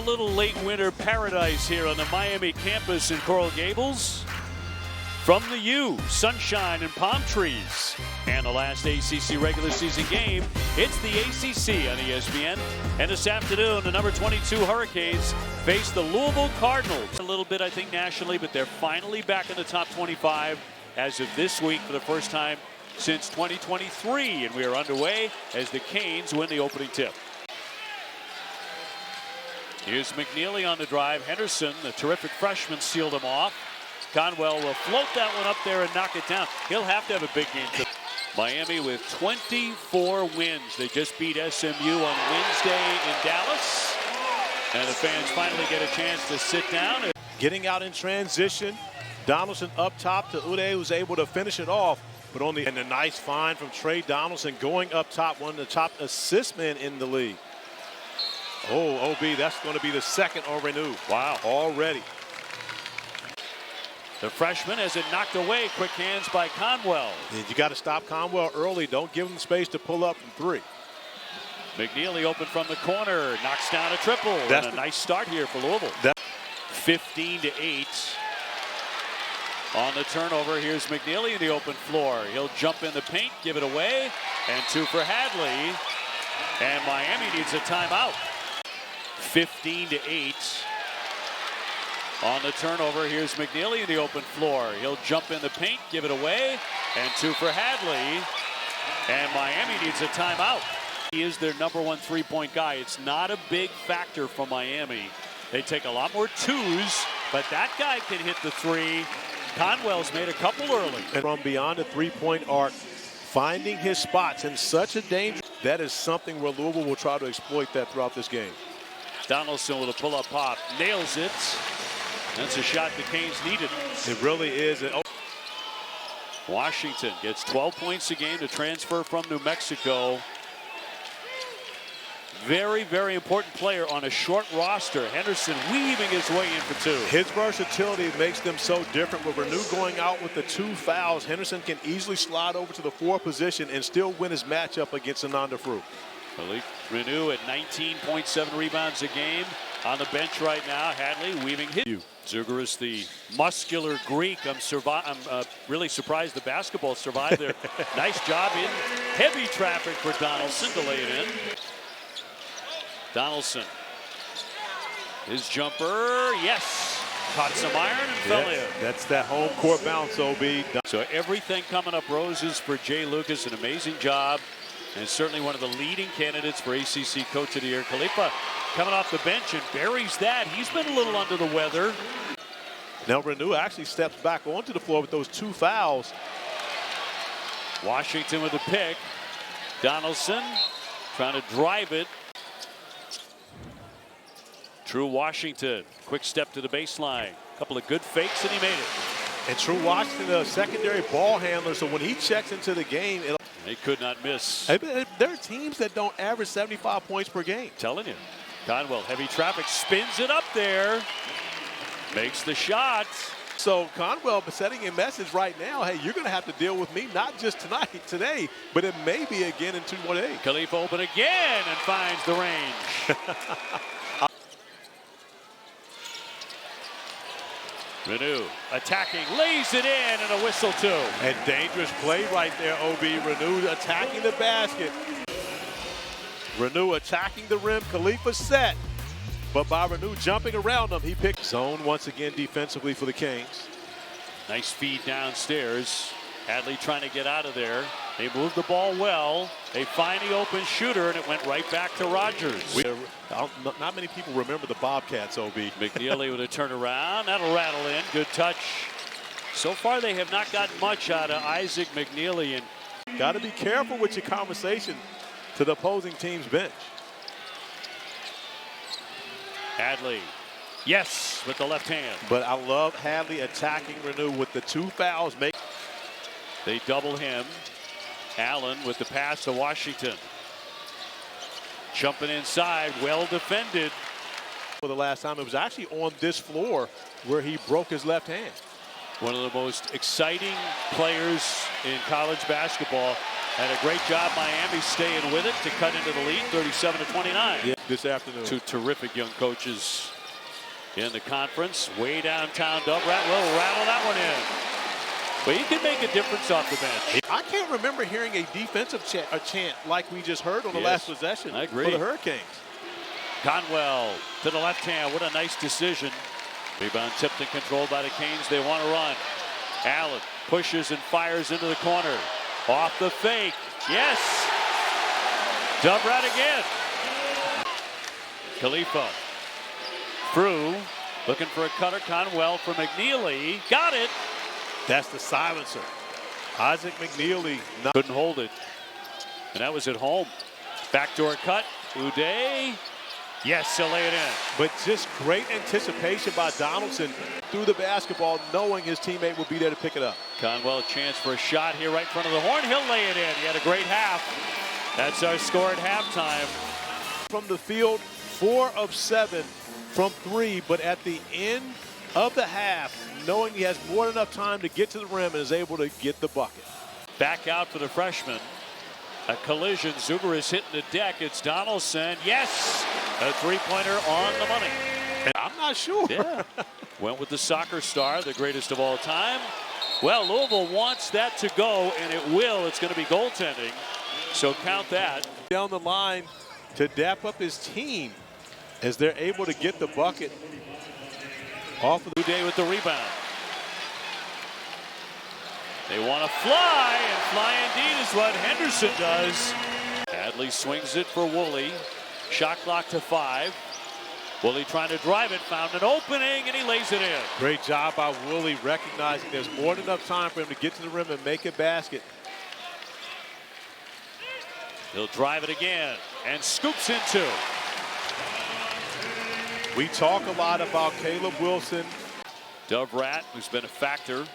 little late winter paradise here on the Miami campus in Coral Gables. From the U, sunshine and palm trees. And the last ACC regular season game, it's the ACC on ESPN. And this afternoon, the number 22 Hurricanes face the Louisville Cardinals. A little bit, I think, nationally, but they're finally back in the top 25 as of this week for the first time since 2023. And we are underway as the Canes win the opening tip. Here's McNeely on the drive. Henderson, the terrific freshman, sealed him off. Conwell will float that one up there and knock it down. He'll have to have a big game. Miami with 24 wins. They just beat SMU on Wednesday in Dallas. And the fans finally get a chance to sit down. Getting out in transition. Donaldson up top to Ude, who's able to finish it off. But only and a nice find from Trey Donaldson going up top, one of the top assist men in the league. Oh, OB, that's going to be the second on Renew. Wow, already. The freshman has it knocked away. Quick hands by Conwell. You got to stop Conwell early. Don't give him space to pull up from three. McNeely open from the corner. Knocks down a triple. That's a nice start here for Louisville. 15-8. On the turnover, here's McNeely in the open floor. He'll jump in the paint, give it away. And two for Hadley. And Miami needs a timeout. 15-8. On the turnover, here's McNeely in the open floor. He'll jump in the paint, give it away, and two for Hadley. And Miami needs a timeout. He is their #1 three-point guy. It's not a big factor for Miami. They take a lot more twos, but that guy can hit the three. Conwell's made a couple early. And from beyond the three-point arc, finding his spots in such a danger, that is something where Louisville will try to exploit that throughout this game. Donaldson with a pull-up pop, nails it. That's a shot the Canes needed. It really is. Washington gets 12 points a game to transfer from New Mexico. Very, very important player on a short roster. Henderson weaving his way in for two. His versatility makes them so different. With Renew going out with the 2 fouls, Henderson can easily slide over to the 4 position and still win his matchup against Ananda Fruit. Renew at 19.7 rebounds a game. On the bench right now, Hadley weaving his. Zougaris, the muscular Greek. I'm really surprised the basketball survived there. Nice job in heavy traffic for Donaldson to lay it in. Donaldson. His jumper, yes. Caught some iron and fell in. That's that home court bounce, OB. So everything coming up roses for Jay Lucas. An amazing job. And certainly one of the leading candidates for ACC Coach of the Year. Khalifa coming off the bench and buries that. He's been a little under the weather. Now Renew actually steps back onto the floor with those 2 fouls. Washington with the pick. Donaldson trying to drive it. True Washington. Quick step to the baseline. Couple of good fakes and he made it. And True Washington, a secondary ball handler, so when he checks into the game, they could not miss. There are teams that don't average 75 points per game. Telling you. Conwell, heavy traffic, spins it up there. Makes the shot. So Conwell setting a message right now, hey, you're going to have to deal with me, not just today, but it may be again in 2 more days. Khalifa open again and finds the range. Renew attacking, lays it in, and a whistle too. And dangerous play right there, OB. Renew attacking the basket. Renew attacking the rim. Khalifa set. But by Renew jumping around him, he picked zone once again defensively for the Canes. Nice feed downstairs. Hadley trying to get out of there. They moved the ball well. They find the open shooter, and it went right back to Rogers. Not many people remember the Bobcats, OB. McNeely with a turnaround. That'll rattle in. Good touch. So far, they have not gotten much out of Isaac McNeely. And got to be careful with your conversation to the opposing team's bench. Hadley. Yes, with the left hand. But I love Hadley attacking Renew with the 2 fouls. They double him. Allen with the pass to Washington. Jumping inside, well defended. For the last time, it was actually on this floor where he broke his left hand. One of the most exciting players in college basketball. Had a great job Miami staying with it to cut into the lead 37-29. Yeah, this afternoon. Two terrific young coaches in the conference. Way downtown, Dubrat will rattle that one in. But he can make a difference off the bench. I can't remember hearing a defensive chant like we just heard on the last possession I agree. for the Hurricanes. Conwell to the left hand. What a nice decision. Rebound tipped and controlled by the Canes. They want to run. Allen pushes and fires into the corner. Off the fake. Yes. Dubrat again. Khalifa. Through. Looking for a cutter. Conwell for McNeely. Got it. That's the silencer. Isaac McNeely couldn't hold it. And that was at home. Backdoor cut. Uday. Yes, he'll lay it in. But just great anticipation by Donaldson through the basketball, knowing his teammate would be there to pick it up. Conwell, a chance for a shot here right in front of the horn. He'll lay it in. He had a great half. That's our score at halftime. From the field, 4 of 7 from 3, but at the end of the half, knowing he has more than enough time to get to the rim and is able to get the bucket. Back out for the freshman. A collision. Zuber is hitting the deck. It's Donaldson. Yes! A three-pointer on the money. And I'm not sure. Yeah. Went with the soccer star, the greatest of all time. Well, Louisville wants that to go, and it will. It's going to be goaltending. So count that. Down the line to dap up his team as they're able to get the bucket off of the Uday with the rebound. They want to fly, and fly indeed is what Henderson does. Hadley swings it for Woolley. Shot clock to 5. Woolley trying to drive it, found an opening, and he lays it in. Great job by Woolley, recognizing there's more than enough time for him to get to the rim and make a basket. He'll drive it again and scoops in 2. We talk a lot about Caleb Wilson. Dubrat, who's been a factor,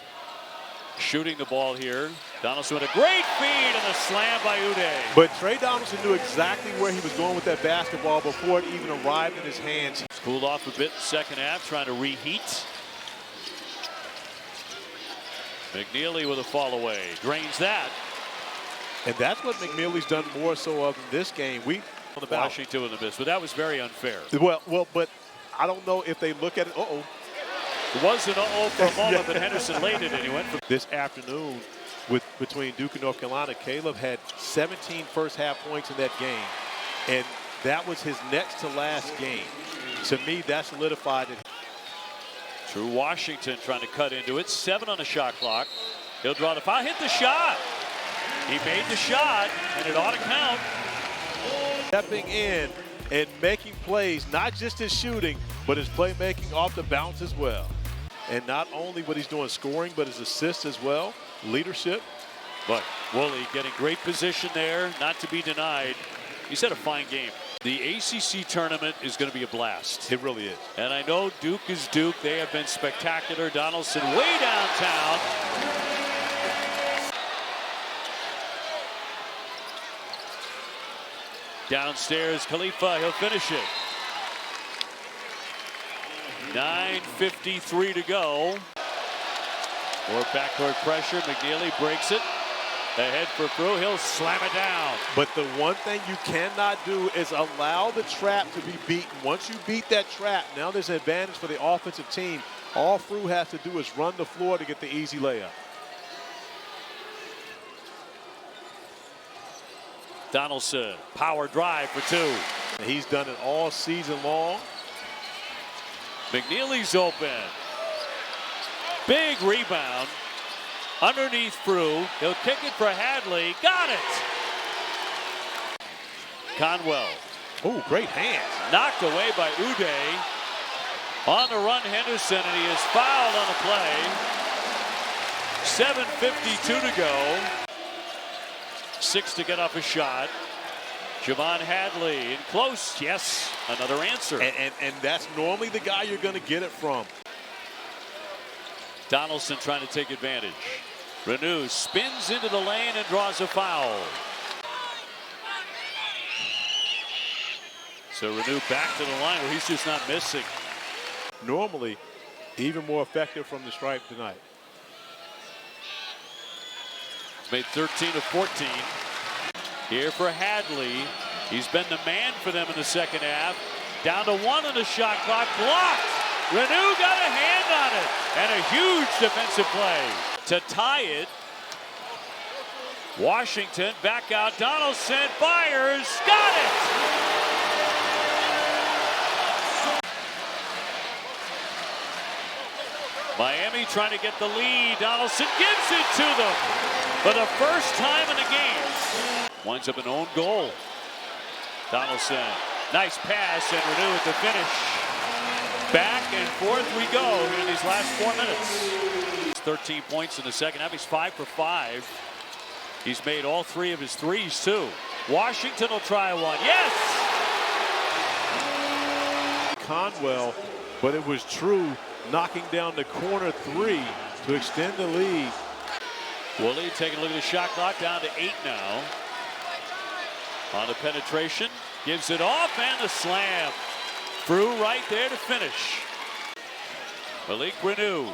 shooting the ball here. Donaldson with a great feed and a slam by Uday. But Trey Donaldson knew exactly where he was going with that basketball before it even arrived in his hands. Cooled off a bit in the second half, trying to reheat. McNeely with a fall away, drains that. And that's what McNeely's done more so of in this game. On the Washington with the miss, but that was very unfair. Well, but I don't know if they look at it. It was an uh-oh for a moment, but Henderson laid it, and he went for this afternoon between Duke and North Carolina. Caleb had 17 first half points in that game, and that was his next to last game. To me, that solidified it. True Washington trying to cut into it. 7 on the shot clock. He'll draw the foul, hit the shot. He made the shot, and it ought to count. Stepping in and making plays, not just his shooting, but his playmaking off the bounce as well. And not only what he's doing scoring, but his assists as well, leadership. But Woolley getting great position there, not to be denied. He's had a fine game. The ACC tournament is going to be a blast. It really is. And I know Duke is Duke. They have been spectacular. Donaldson way downtown. Downstairs, Khalifa, he'll finish it. 9:53 to go. More backcourt pressure. McNeely breaks it. Ahead for Prue. He'll slam it down. But the one thing you cannot do is allow the trap to be beaten. Once you beat that trap, now there's an advantage for the offensive team. All Prue has to do is run the floor to get the easy layup. Donaldson, power drive for 2. And he's done it all season long. McNeely's open. Big rebound. Underneath Prue. He'll kick it for Hadley. Got it. Conwell. Oh, great hands. Knocked away by Uday. On the run, Henderson, and he is fouled on the play. 7:52 to go. 6 to get off a shot. Javon Hadley in close. Yes, another answer. And that's normally the guy you're going to get it from. Donaldson trying to take advantage. Renew spins into the lane and draws a foul. So Renew back to the line where he's just not missing. Normally, even more effective from the stripe tonight. He's made 13 of 14. Here for Hadley. He's been the man for them in the second half. Down to 1 on the shot clock. Blocked. Renew got a hand on it. And a huge defensive play to tie it. Washington back out. Donaldson fires. Got it. Miami trying to get the lead. Donaldson gives it to them for the first time in the game. Winds up an own goal. Donaldson, nice pass, and Renew at the finish. Back and forth we go in these last 4 minutes. 13 points in the second half. He's 5 for 5. He's made all 3 of his threes, too. Washington will try one. Yes! Conwell, but it was True knocking down the corner 3 to extend the lead. Woolley taking a look at the shot clock, down to 8 now. On the penetration, gives it off, and the slam. Through right there to finish. Malik Renew.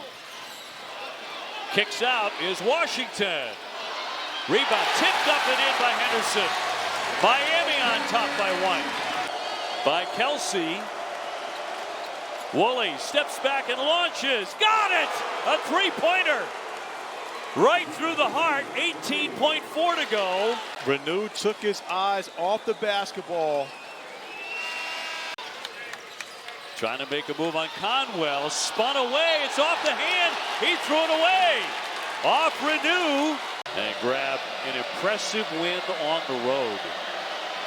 Kicks out is Washington. Rebound tipped up and in by Henderson. Miami on top by 1. By Kelsey. Woolley steps back and launches. Got it! A three-pointer. Right through the heart. 18.4 to go. Renew took his eyes off the basketball. Trying to make a move on Conwell. Spun away. It's off the hand. He threw it away. Off Renew. And grab an impressive win on the road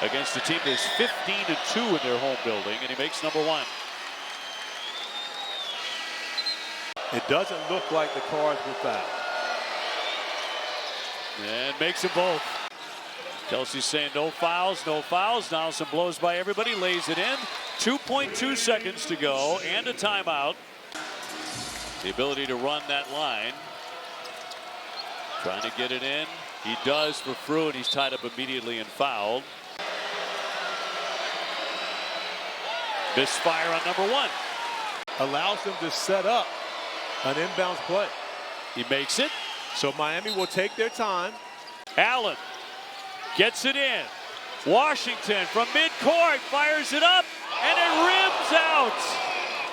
against a team that is 15-2 in their home building. And he makes number 1. It doesn't look like the Cards were fouled. And makes them both. Kelsey's saying no fouls, no fouls. Donaldson blows by everybody, lays it in. 2.2 seconds to go and a timeout. The ability to run that line. Trying to get it in. He does for Frew, and he's tied up immediately and fouled. Misfire on number 1. Allows them to set up an inbounds play. He makes it. So Miami will take their time. Allen gets it in. Washington from midcourt fires it up, and it rims out.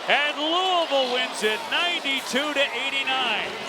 And Louisville wins it 92-89.